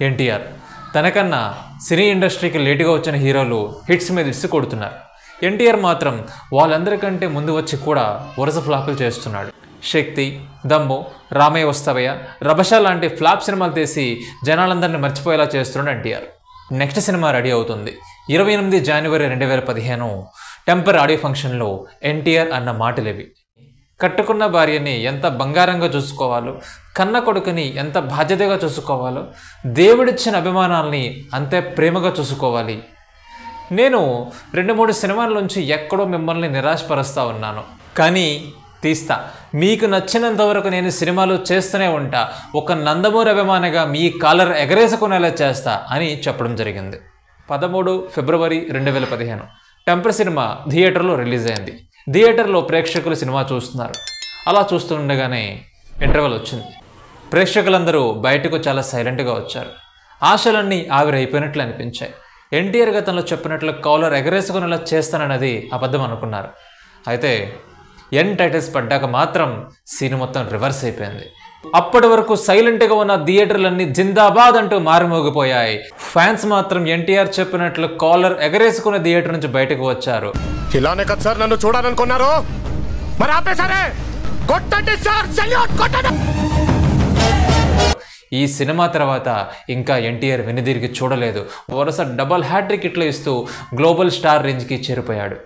ఎన్టీఆర్ తనకన్నా సినీ ఇండస్ట్రీకి లేటుగా వచ్చిన హీరోలు హిట్స్ మీద హిట్స్ కొడుతున్నారు. ఎన్టీఆర్ మాత్రం వాళ్ళందరికంటే ముందు వచ్చి కూడా వరుస ఫ్లాపులు చేస్తున్నాడు. శక్తి, దమ్ము, రామయ్య వస్తావయ్య, రభష లాంటి ఫ్లాప్ సినిమాలు తీసి జనాలందరినీ మర్చిపోయేలా చేస్తున్నాడు ఎన్టీఆర్. నెక్స్ట్ సినిమా రెడీ అవుతుంది. 28 జనవరి 2015 టెంపర్ ఆడియో ఫంక్షన్లో ఎన్టీఆర్ అన్న మాటలేవి. కట్టుకున్న భార్యని ఎంత బంగారంగా చూసుకోవాలో, కన్న కొడుకుని ఎంత బాధ్యతగా చూసుకోవాలో, దేవుడిచ్చిన అభిమానాల్ని అంతే ప్రేమగా చూసుకోవాలి. నేను 2-3 సినిమాల నుంచి ఎక్కడో మిమ్మల్ని నిరాశపరుస్తూ ఉన్నాను, కానీ తీస్తా. మీకు నచ్చినంత వరకు నేను సినిమాలు చేస్తూనే ఉంటా. ఒక నందమూరి అభిమానిగా మీ కాలర్ ఎగరేసుకునేలా చేస్తా అని చెప్పడం జరిగింది. 13 ఫిబ్రవరి 2015 టెంపర్ సినిమా థియేటర్లో రిలీజ్ అయింది. థియేటర్లో ప్రేక్షకులు సినిమా చూస్తున్నారు. అలా చూస్తుండగానే ఇంటర్వెల్ వచ్చింది. ప్రేక్షకులందరూ బయటకు చాలా సైలెంట్గా వచ్చారు. ఆశలన్నీ ఆవిరైపోయినట్లు అనిపించాయి. ఎన్టీఆర్ గతంలో చెప్పినట్లు కాలర్ ఎగరేసుకునేలా చేస్తానన్నది అబద్ధం అనుకున్నారు. అయితే ఎన్ టైటిల్స్ పడ్డాక మాత్రం సీన్ మొత్తం రివర్స్ అయిపోయింది. అప్పటి వరకు సైలెంట్గా ఉన్న థియేటర్లన్నీ జిందాబాద్ అంటూ మారుమోగిపోయాయి. ఫ్యాన్స్ మాత్రం ఎన్టీఆర్ చెప్పినట్లు కాలర్ ఎగరేసుకునే థియేటర్ నుంచి బయటకు వచ్చారు. ఇలానే కదా సార్ నన్ను చూడాలనుకున్నారు, మరి ఆపేసారే, కొట్టండి సార్, సెల్యూట్ కొట్టండి. ఈ సినిమా తర్వాత ఇంకా ఎన్టీఆర్ వెనుదిరిగి చూడలేదు. వరుస డబల్ హ్యాట్రిక్ ఇట్లా ఇస్తూ గ్లోబల్ స్టార్ రేంజ్కి చేరిపోయాడు.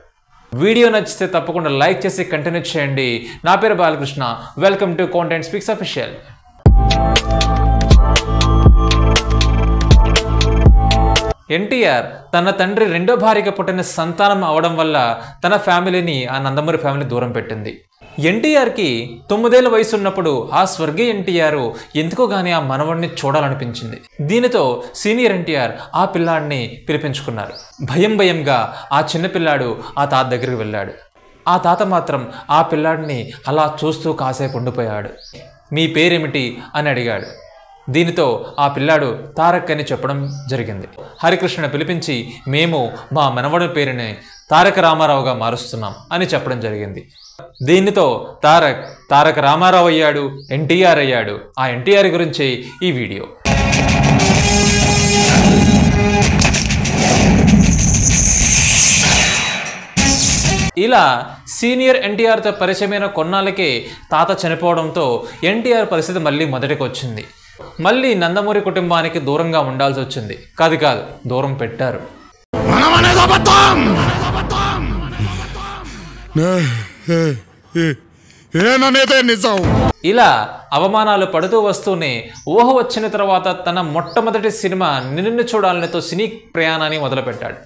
వీడియో నచ్చితే తప్పకుండా లైక్ చేసి కంటిన్యూ చేయండి. నా పేరు Balakrishna. Welcome to content speaks official. NTR తన తండ్రి రెండో భార్యగా పుట్టిన సంతానం అవడం వల్ల తన ఫ్యామిలీని ఆ నందమూరి ఫ్యామిలీ దూరం పెట్టింది. ఎన్టీఆర్కి 9 ఏళ్ల వయసు ఉన్నప్పుడు ఆ స్వర్గీయ ఎన్టీఆర్ ఎందుకో గానీ ఆ మనవడిని చూడాలనిపించింది. దీనితో సీనియర్ ఎన్టీఆర్ ఆ పిల్లాడిని పిలిపించుకున్నారు. భయంగా ఆ చిన్నపిల్లాడు ఆ తాత దగ్గరికి వెళ్ళాడు. ఆ తాత మాత్రం ఆ పిల్లాడిని అలా చూస్తూ కాసేపు ఉండిపోయాడు. మీ పేరేమిటి అని అడిగాడు. దీనితో ఆ పిల్లాడు తారక్ అని చెప్పడం జరిగింది. హరికృష్ణను పిలిపించి మేము మా మనవడి పేరుని తారక రామారావుగా మారుస్తున్నాం అని చెప్పడం జరిగింది. దీనితో తారక రామారావు అయ్యాడు, ఎన్టీఆర్ అయ్యాడు. ఆ ఎన్టీఆర్ గురించి ఈ వీడియో. ఇలా సీనియర్ ఎన్టీఆర్తో పరిచయమైన కొన్నాళ్ళకే తాత చనిపోవడంతో ఎన్టీఆర్ పరిస్థితి మళ్ళీ మొదటికి వచ్చింది. మళ్ళీ నందమూరి కుటుంబానికి దూరంగా ఉండాల్సి వచ్చింది. కాదు దూరం పెట్టారు. ఇలా అవమానాలు పడుతూ వస్తూనే ఊహ వచ్చిన తర్వాత తన మొట్టమొదటి సినిమా నిన్ను చూడాలనితో సినీ ప్రయాణాన్ని మొదలుపెట్టాడు.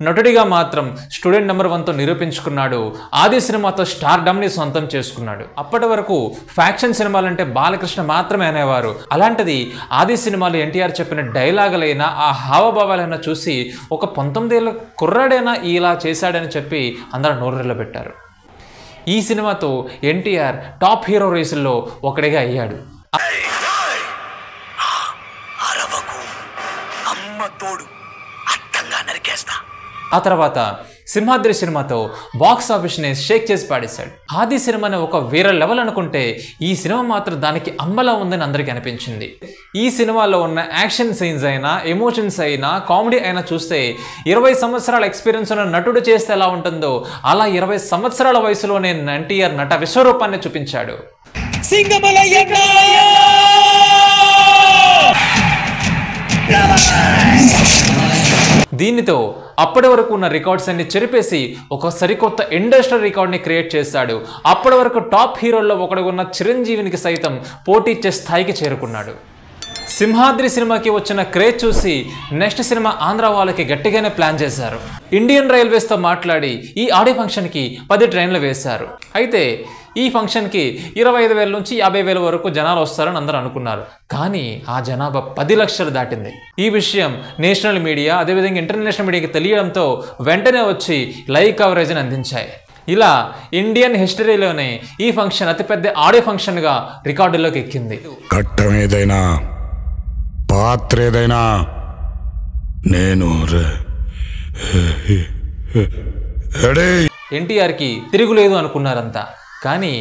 నటుడిగా మాత్రం స్టూడెంట్ నెంబర్ 1తో నిరూపించుకున్నాడు. ఆది సినిమాతో స్టార్డమ్ని సొంతం చేసుకున్నాడు. అప్పటి వరకు ఫ్యాక్షన్ సినిమాలంటే బాలకృష్ణ మాత్రమే అనేవారు. అలాంటిది ఆది సినిమాలో ఎన్టీఆర్ చెప్పిన డైలాగులైనా ఆ హావభావాలైనా చూసి ఒక 19 ఏళ్ల కుర్రాడైనా ఇలా చేశాడని చెప్పి అందరూ నోరు పెట్టారు. ఈ సినిమాతో ఎన్టీఆర్ టాప్ హీరో రేసుల్లో ఒకటిగా అయ్యాడు. ఆ తర్వాత సింహాద్రి సినిమాతో బాక్స్ ఆఫీస్ని షేక్ చేసి పాడేశాడు. ఆది సినిమాని ఒక వేరే లెవెల్ అనుకుంటే ఈ సినిమా మాత్రం దానికి అమ్మలా ఉందని అందరికీ అనిపించింది. ఈ సినిమాలో ఉన్న యాక్షన్ సీన్స్ అయినా, ఎమోషన్స్ అయినా, కామెడీ అయినా చూస్తే 20 సంవత్సరాల ఎక్స్పీరియన్స్ ఉన్న నటుడు చేస్తే ఎలా ఉంటుందో అలా 20 సంవత్సరాల వయసులోనే ఎన్టీఆర్ నట విశ్వరూపాన్ని చూపించాడు. దీనితో అప్పటి వరకు ఉన్న రికార్డ్స్ అన్ని చెరిపేసి ఒక సరికొత్త ఇండస్ట్రియల్ రికార్డ్ని క్రియేట్ చేశాడు. అప్పటి వరకు టాప్ హీరోల్లో ఒకడు ఉన్న చిరంజీవినికి సైతం పోటీ ఇచ్చే స్థాయికి చేరుకున్నాడు. సింహాద్రి సినిమాకి వచ్చిన క్రేజ్ చూసి నెక్స్ట్ సినిమా ఆంధ్ర వాళ్ళకి గట్టిగానే ప్లాన్ చేశారు. ఇండియన్ రైల్వేస్తో మాట్లాడి ఈ ఆడియో ఫంక్షన్కి 10 ట్రైన్లు వేశారు. అయితే ఈ ఫంక్షన్కి 25,000 నుంచి 50,000 వరకు జనాలు వస్తారని అందరూ అనుకున్నారు. కానీ ఆ జనాభా 10 లక్షలు దాటింది. ఈ విషయం నేషనల్ మీడియా అదేవిధంగా ఇంటర్నేషనల్ మీడియాకి తెలియడంతో వెంటనే వచ్చి లైవ్ కవరేజ్ని అందించాయి. ఇలా ఇండియన్ హిస్టరీలోనే ఈ ఫంక్షన్ అతిపెద్ద ఆడియో ఫంక్షన్గా రికార్డుల్లోకి ఎక్కింది. ఘట్టం ఏదైనా, పాత్ర ఏదైనా నేను ఎన్టీఆర్కి తిరుగులేదు అనుకున్నారంతా. కానీ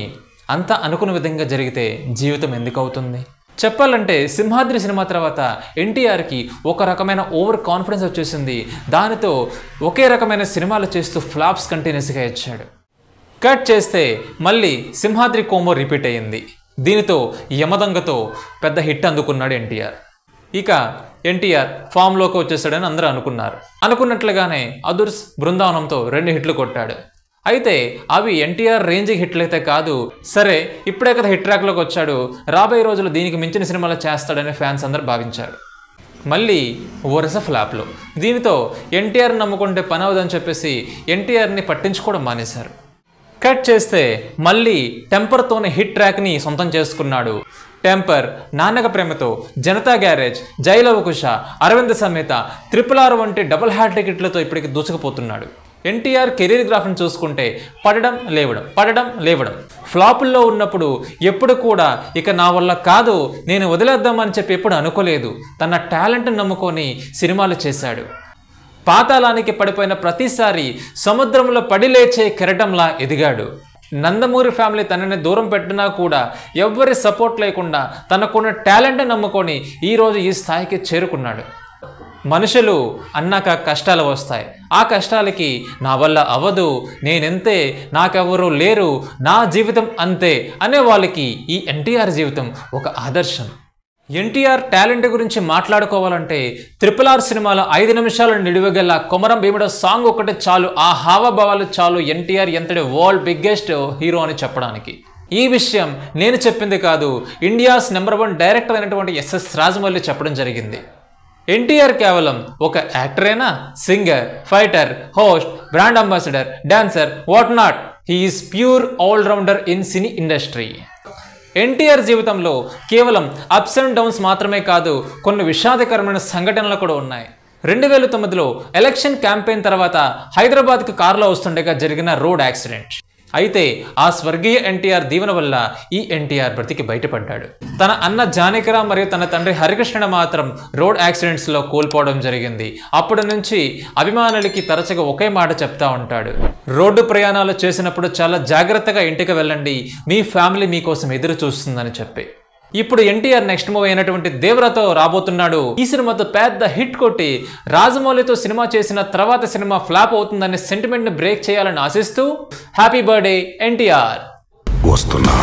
అంతా అనుకున్న విధంగా జరిగితే జీవితం ఎందుకు అవుతుంది? చెప్పాలంటే సింహాద్రి సినిమా తర్వాత ఎన్టీఆర్కి ఒక రకమైన ఓవర్ కాన్ఫిడెన్స్ వచ్చేసింది. దానితో ఒకే రకమైన సినిమాలు చేస్తూ ఫ్లాప్స్ కంటిన్యూస్గా ఇచ్చాడు. కట్ చేస్తే మళ్ళీ సింహాద్రి కోంబో రిపీట్ అయ్యింది. దీనితో యమదొంగతో పెద్ద హిట్ అందుకున్నాడు ఎన్టీఆర్. ఇక ఎన్టీఆర్ ఫామ్లోకి వచ్చేసాడని అందరూ అనుకున్నారు. అనుకున్నట్లుగానే అదుర్స్, బృందావనంతో 2 హిట్లు కొట్టాడు. అయితే అవి ఎన్టీఆర్ రేంజ్ హిట్లు అయితే కాదు. సరే, ఇప్పుడే కదా హిట్ ట్రాక్లోకి వచ్చాడు, రాబోయే రోజులు దీనికి మించిన సినిమాలు చేస్తాడని ఫ్యాన్స్ అందరూ భావించారు. మళ్ళీ వరుస ఫ్లాప్లు. దీనితో ఎన్టీఆర్ నమ్ముకుంటే పని అవదని చెప్పేసి ఎన్టీఆర్ని పట్టించుకోవడం మానేశారు. కట్ చేస్తే మళ్ళీ టెంపర్తోనే హిట్ ట్రాక్ని సొంతం చేసుకున్నాడు. టెంపర్, నాన్నక ప్రేమతో, జనతా గ్యారేజ్, జైలవకుశ, అరవింద సమేత, RRR వంటి డబుల్ హ్యాట్రిక్ హిట్లతో ఇప్పటికి దూసుకుపోతున్నాడు. ఎన్టీఆర్ కెరీర్ గ్రాఫ్ని చూసుకుంటే పడడం లేవడం. ఫ్లాపుల్లో ఉన్నప్పుడు ఎప్పుడు కూడా ఇక నా వల్ల కాదు, నేను వదిలేద్దామని చెప్పి ఎప్పుడు అనుకోలేదు. తన టాలెంట్ని నమ్ముకొని సినిమాలు చేశాడు. పాతాళానికి పడిపోయిన ప్రతిసారి సముద్రంలో పడి లేచే కెరటంలా ఎదిగాడు. నందమూరి ఫ్యామిలీ తనని దూరం పెట్టినా కూడా ఎవ్వరి సపోర్ట్ లేకుండా తనకున్న టాలెంట్ని నమ్ముకొని ఈరోజు ఈ స్థాయికి చేరుకున్నాడు. మనుషులు అన్నాక కష్టాలు వస్తాయి. ఆ కష్టాలకి నా వల్ల అవ్వదు, నేనెంతే, నాకెవరూ లేరు, నా జీవితం అంతే అనే వాళ్ళకి ఈ ఎన్టీఆర్ జీవితం ఒక ఆదర్శం. ఎన్టీఆర్ టాలెంట్ గురించి మాట్లాడుకోవాలంటే RRR సినిమాలో 5 నిమిషాల నిడివగల కొమరం భీముడ సాంగ్ ఒకటి చాలు. ఆ హావభావాలు చాలు ఎన్టీఆర్ ఎంతటి వరల్డ్ బిగ్గెస్ట్ హీరో అని చెప్పడానికి. ఈ విషయం నేను చెప్పింది కాదు, ఇండియాస్ #1 డైరెక్టర్ అయినటువంటి SS రాజమౌళి చెప్పడం జరిగింది. ఎన్టీఆర్ కేవలం ఒక యాక్టరేనా? Singer, fighter, host, brand ambassador, dancer, what not. He is pure allrounder in cine industry. NTR జీవితంలో కేవలం అప్స్ అండ్ డౌన్స్ మాత్రమే కాదు, కొన్ని విషాదకరమైన సంఘటనలు కూడా ఉన్నాయి. 2009లో ఎలక్షన్ క్యాంపెయిన్ తర్వాత హైదరాబాద్కి కారులో వస్తుండగా జరిగిన రోడ్ యాక్సిడెంట్. అయితే ఆ స్వర్గీయ ఎన్టీఆర్ దీవెన వల్ల ఈ ఎన్టీఆర్ బ్రతికి బయటపడ్డాడు. తన అన్న జానకిరామ్ మరియు తన తండ్రి హరికృష్ణ మాత్రం రోడ్ యాక్సిడెంట్స్లో కోల్పోవడం జరిగింది. అప్పటి నుంచి అభిమానులకి తరచుగా ఒకే మాట చెప్తా ఉంటాడు, రోడ్డు ప్రయాణాలు చేసినప్పుడు చాలా జాగ్రత్తగా ఇంటికి వెళ్ళండి, మీ ఫ్యామిలీ మీకోసం ఎదురు చూస్తుందని చెప్పి. ఇప్పుడు ఎన్టీఆర్ నెక్స్ట్ మూవీ అయినటువంటి దేవరతో రాబోతున్నాడు. ఈ సినిమాతో పెద్ద హిట్ కొట్టి రాజమౌళితో సినిమా చేసిన తర్వాత సినిమా ఫ్లాప్ అవుతుందనే సెంటిమెంట్ ని బ్రేక్ చేయాలని ఆశిస్తూ హ్యాపీ బర్త్డే ఎన్టీఆర్. వస్తున్నా.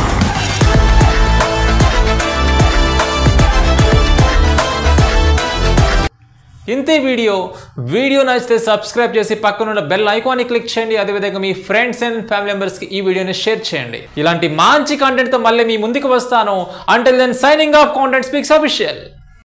ఇంతే వీడియో నచ్చితే సబ్స్క్రైబ్ చేసి పక్కనున్న బెల్ ఐకాన్ని క్లిక్ చేయండి. అదేవిధంగా మీ ఫ్రెండ్స్ అండ్ ఫ్యామిలీ మెంబర్స్కి ఈ వీడియోని షేర్ చేయండి. ఇలాంటి మంచి కంటెంట్తో మళ్ళీ మీ ముందుకు వస్తాను. Until then signing off, content speaks official.